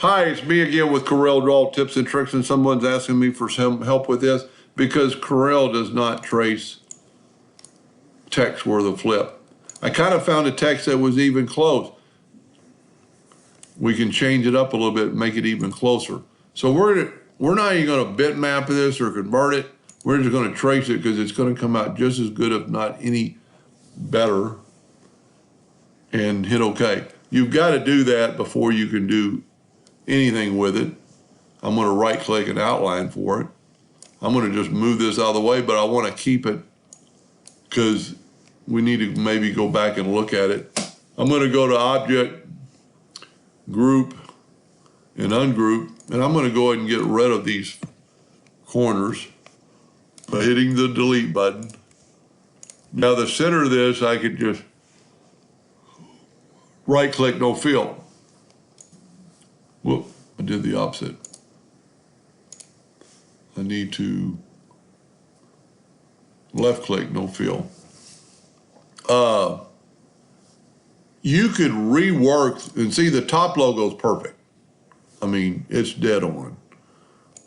Hi, it's me again with Corel Draw Tips and Tricks, and someone's asking me for some help with this because Corel does not trace text worth a flip. I kind of found a text that was even close. We can change it up a little bit, make it even closer. So we're not even going to bitmap this or convert it. We're just going to trace it because it's going to come out just as good, if not any better, and hit OK. You've got to do that before you can do anything with it. I'm going to right click and outline for it. I'm going to just move this out of the way, but I want to keep it because we need to maybe go back and look at it. I'm going to go to Object, Group, and Ungroup, and I'm going to go ahead and get rid of these corners by hitting the delete button. Now the center of this, I could just right click, no fill. Whoop, I did the opposite. I need to left click, no fill. You could rework, and see the top logo is perfect. I mean, it's dead on,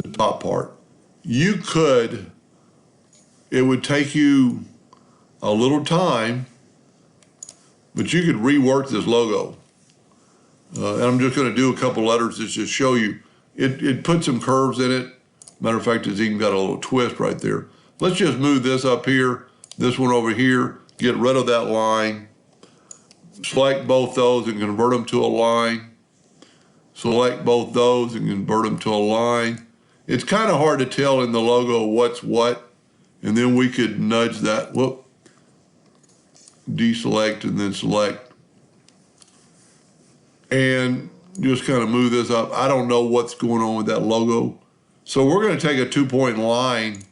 the top part. You could, it would take you a little time, but you could rework this logo. And I'm just going to do a couple letters to just show you. It put some curves in it. Matter of fact, it's even got a little twist right there. Let's just move this up here, this one over here, get rid of that line, select both those and convert them to a line, select both those and convert them to a line. It's kind of hard to tell in the logo what's what, and then we could nudge that, whoop, deselect and then select, and just kind of move this up. I don't know what's going on with that logo. So we're going to take a 2-point line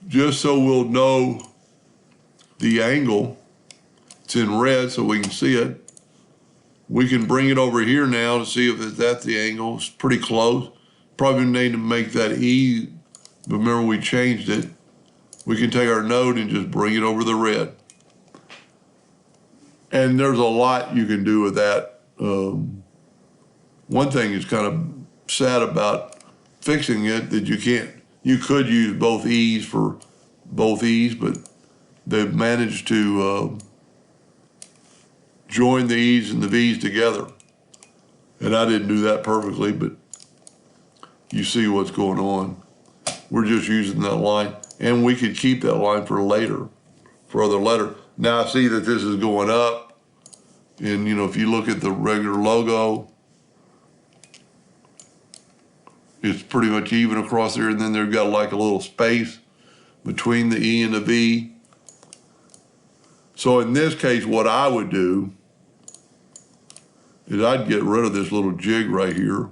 just so we'll know the angle. It's in red so we can see it. We can bring it over here now to see if that's the angle. It's pretty close. Probably need to make that E, but remember we changed it. We can take our node and just bring it over the red. And there's a lot you can do with that. One thing is kind of sad about fixing it that you could use both E's for both E's, but they've managed to join the E's and the V's together. And I didn't do that perfectly, but you see what's going on. We're just using that line, and we could keep that line for later, for other letter. Now I see that this is going up, and you know, if you look at the regular logo, it's pretty much even across there, and then they've got like a little space between the E and the V. So in this case, what I would do is I'd get rid of this little jig right here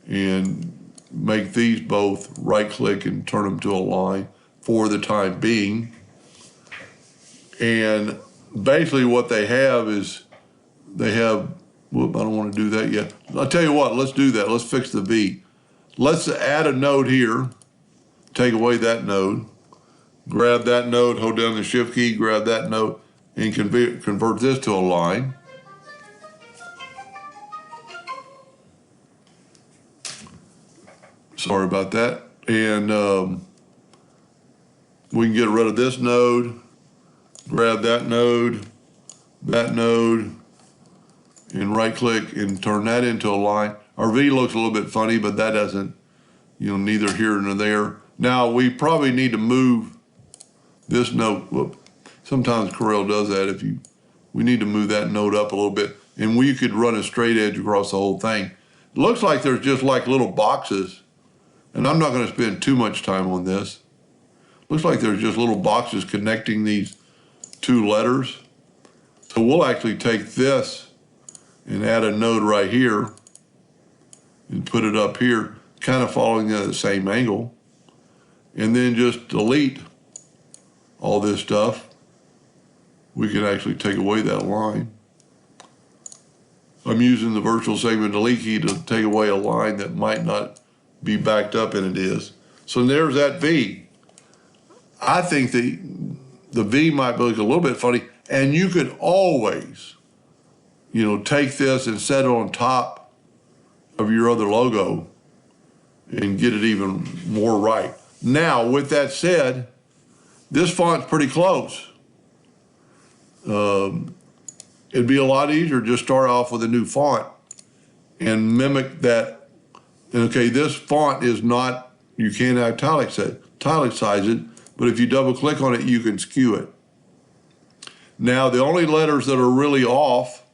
and make these both right click and turn them to a line for the time being. And basically what they have is they have, whoop, I don't want to do that yet. I'll tell you what, let's do that. Let's fix the V. Let's add a node here, take away that node, grab that node, hold down the shift key, grab that node, and convert this to a line. Sorry about that. And we can get rid of this node, grab that node, and right click and turn that into a line. Our V looks a little bit funny, but that doesn't, you know, neither here nor there. Now we probably need to move this node. Whoop. Sometimes Corel does that. We need to move that node up a little bit, and we could run a straight edge across the whole thing. It looks like there's just like little boxes, and I'm not going to spend too much time on this. Looks like there's just little boxes connecting these two letters. So we'll actually take this and add a node right here and put it up here, kind of following the same angle, and then just delete all this stuff. We can actually take away that line. I'm using the virtual segment delete key to take away a line that might not be backed up, and it is. So there's that V. I think the V might look a little bit funny, and you could always you know, take this and set it on top of your other logo and get it even more right. Now, with that said, this font's pretty close. It'd be a lot easier to just start off with a new font and mimic that. And okay, this font is not, you can't italicize it, but if you double click on it, you can skew it. Now, the only letters that are really off,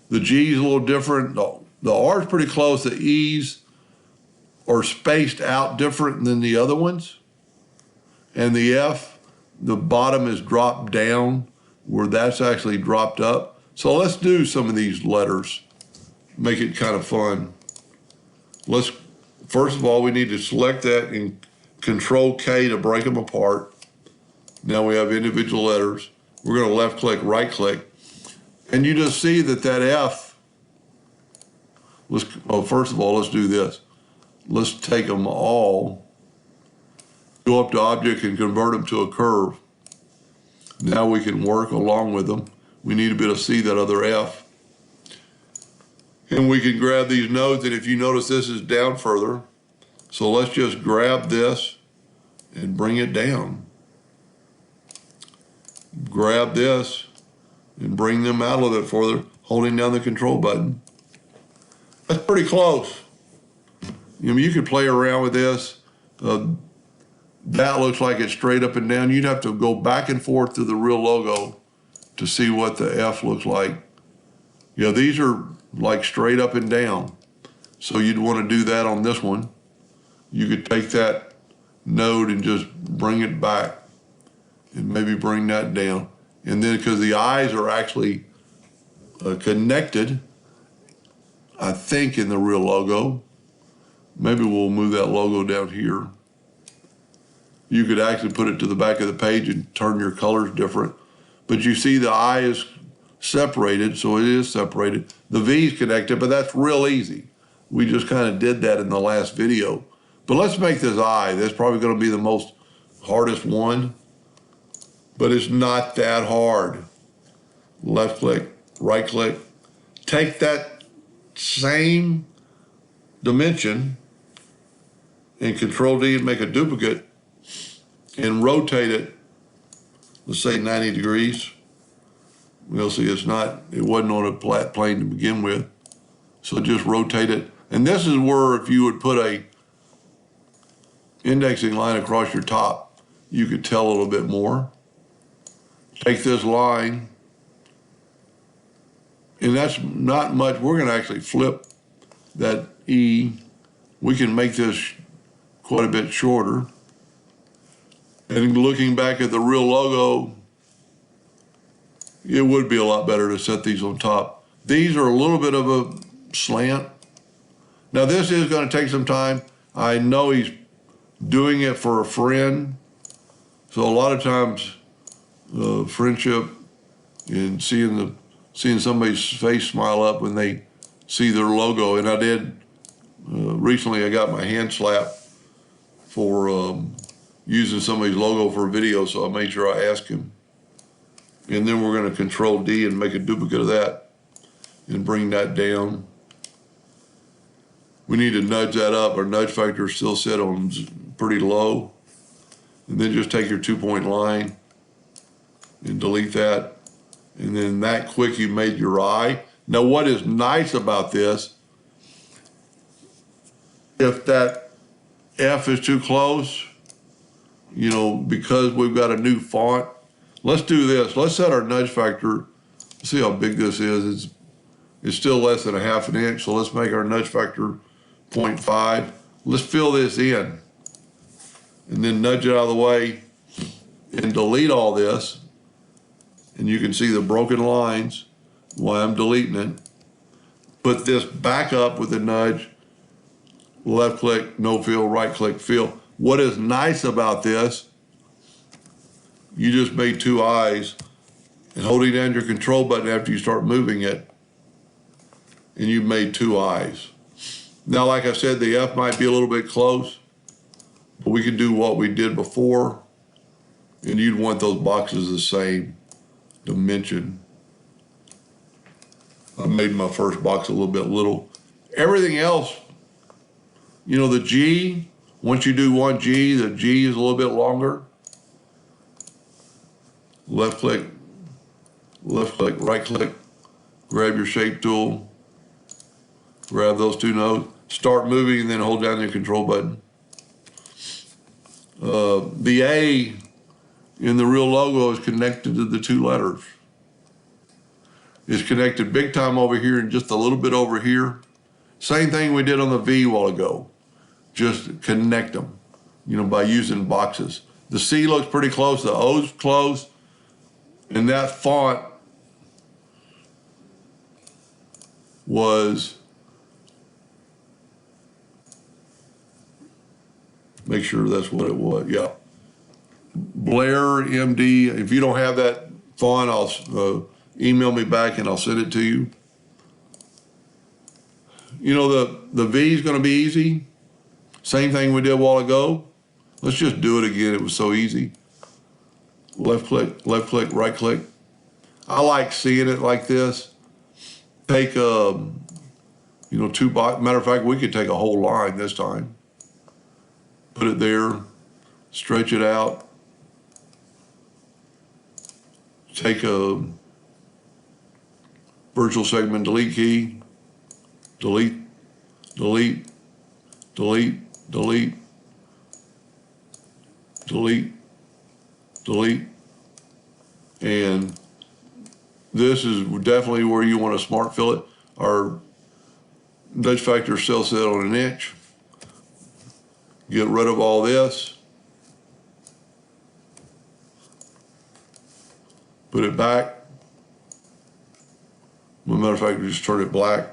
the G's a little different, the R's pretty close, the E's are spaced out different than the other ones. And the F, the bottom is dropped down where that's actually dropped up. So let's do some of these letters, make it kind of fun. First of all, we need to select that and Control K to break them apart. Now we have individual letters. We're going to left click, right click. And you just see that F, first of all, let's do this. Let's take them all, go up to object and convert them to a curve. Now we can work along with them. We need to be able to see that other F. And we can grab these nodes, and if you notice this is down further. So let's just grab this and bring it down. Grab this and bring them out a little bit further, holding down the control button. That's pretty close. You could play around with this. That looks like it's straight up and down. You'd have to go back and forth to the real logo to see what the F looks like. Yeah, these are like straight up and down. So you'd want to do that on this one. You could take that node and just bring it back and maybe bring that down. And then because the eyes are actually connected, I think in the real logo, maybe we'll move that logo down here. You could actually put it to the back of the page and turn your colors different. But you see the eye is separated, so it is separated. The V is connected, but that's real easy. We just kind of did that in the last video. But let's make this eye. That's probably going to be the most hardest one, but it's not that hard. Left click, right click. Take that same dimension and Control D and make a duplicate and rotate it, let's say 90 degrees. We'll see it wasn't on a flat plane to begin with. So just rotate it. And this is where if you would put a indexing line across your top, you could tell a little bit more. Take this line, and that's not much. We're going to actually flip that E. We can make this quite a bit shorter. And looking back at the real logo, it would be a lot better to set these on top. These are a little bit of a slant. Now this is going to take some time. I know he's doing it for a friend. So a lot of times, friendship and seeing somebody's face smile up when they see their logo. And I did, recently I got my hand slapped for using somebody's logo for a video, so I made sure I asked him. And then we're going to Control D and make a duplicate of that and bring that down. We need to nudge that up. Our nudge factor is still set on pretty low. And then just take your 2-point line and delete that. And then that quick you made your eye. Now what is nice about this, if that F is too close, because we've got a new font, let's do this. Let's set our nudge factor. See how big this is. It's still less than a ½ an inch, so let's make our nudge factor 0.5. Let's fill this in and then nudge it out of the way and delete all this. And you can see the broken lines while I'm deleting it. Put this back up with the nudge, left click, no fill, right click, fill. What is nice about this, you just made 2 eyes and holding down your control button after you start moving it, and you've made 2 eyes. Now, like I said, the F might be a little bit close, but we can do what we did before, and you'd want those boxes the same dimension. I made my first box a little bit little. Everything else, you know, the G, once you do one G, the G is a little bit longer. Left click, right click, grab your shape tool, grab those two nodes, start moving, and then hold down your control button. The A in the real logo is connected to the two letters. It's connected big time over here and just a little bit over here. Same thing we did on the V a while ago. Just connect them, you know, by using boxes. The C looks pretty close, the O's close, and that font was, make sure that's what it was, yeah. Blair MD, if you don't have that font, I'll email me back and I'll send it to you. You know, the V is going to be easy. Same thing we did a while ago. Let's just do it again. It was so easy. Left click, right click. I like seeing it like this. Take, you know, two boxes. Matter of fact, we could take a whole line this time. Put it there, stretch it out. Take a virtual segment delete key, delete, delete, delete, delete, delete, delete, and this is definitely where you want to smart fill it. Our nudge factor is still set on 1 inch. Get rid of all this. Put it back. As a matter of fact, just turn it black.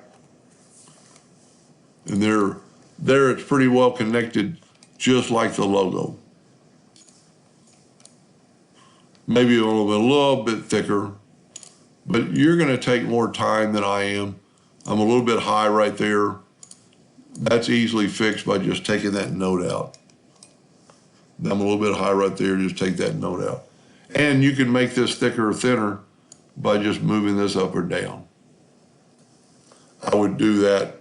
And there it's pretty well connected, just like the logo. Maybe a little bit thicker, but you're going to take more time than I am. I'm a little bit high right there. That's easily fixed by just taking that node out. I'm a little bit high right there, just take that node out. And you can make this thicker or thinner by just moving this up or down. I would do that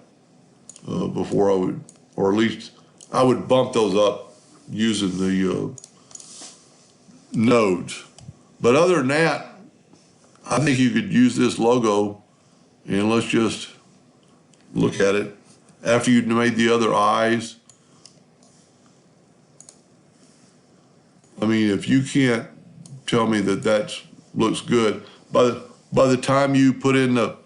before I would, or at least I would bump those up using the nodes. But other than that, I think you could use this logo, and let's just look at it. After you'd made the other eyes, I mean, if you can't tell me that that looks good, by the time you put in the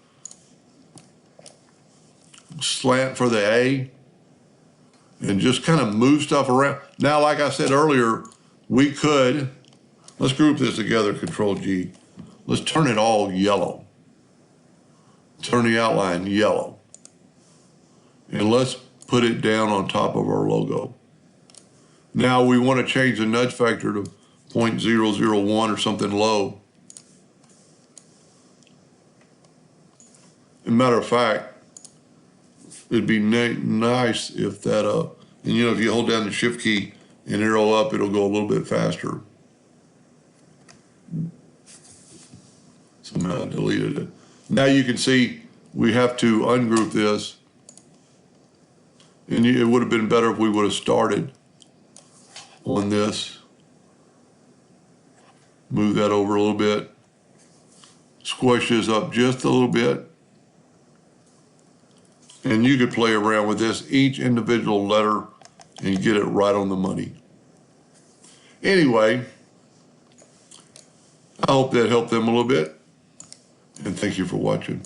slant for the A and just kind of move stuff around. Now, like I said earlier, we could, let's group this together, Control G. Let's turn it all yellow. Turn the outline yellow. And let's put it down on top of our logo. Now we want to change the nudge factor to 0.001 or something low. As a matter of fact, it'd be nice if that and you know, if you hold down the shift key and arrow up, it'll go a little bit faster. Somehow I deleted it. Now you can see we have to ungroup this, and it would have been better if we would have started on this. Move that over a little bit. Squish this up just a little bit. And you could play around with this, each individual letter, and get it right on the money. Anyway, I hope that helped them a little bit, and thank you for watching.